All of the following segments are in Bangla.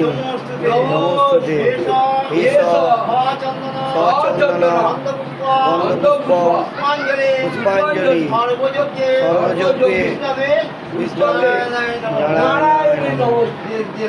নমস্তুতে নমস্তুতে এষ সচন্দন গন্ধপুষ্প পুষ্পাঞ্জলি সর্বযজ্ঞে বিষ্ণবে নারায়ণে নমস্তুতে।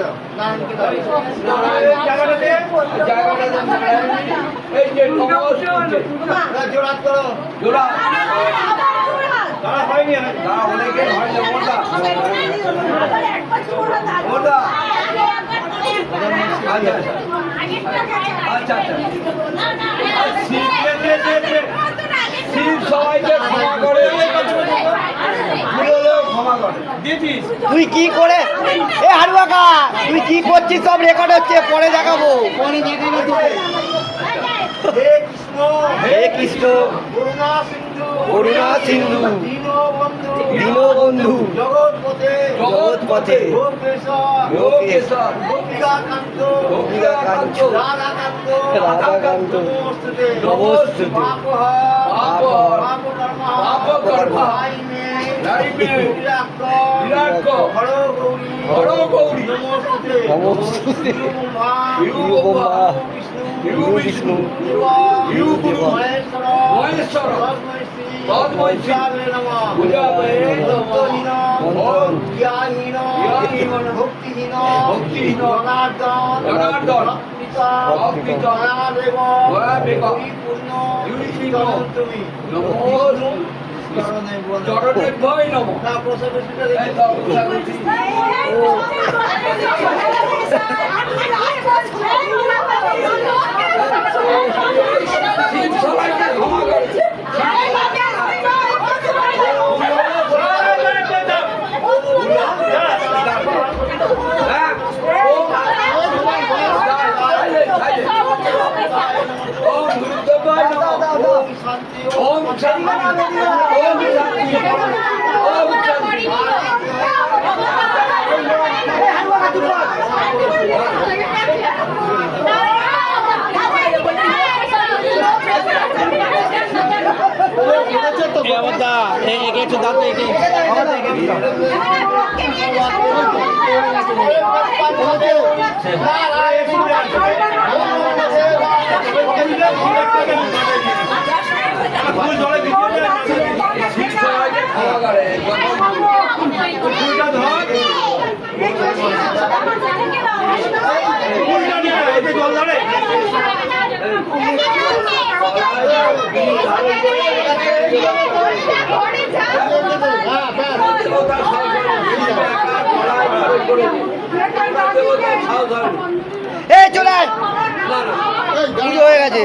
তুই কি করে এ হারুয়াকা তুই কি করছিস? সব রেকর্ড হচ্ছে, পরে দেখাবো। হে কৃষ্ণ করুণা সিন্ধু দীনবন্ধু জগৎপথে লোকেশ গোপিকাকান্ত রাধাকান্ত নমস্তুতে। নমস্তুতে বিষ্ণু মহেশ্বর ভক্তিহীন চরণে ভয় নম। সবাইকে ক্ষমা করে ओम शांति ओम शांति ओम शांति। একটু দাঁতে চলে পুজো হয়ে গেছে।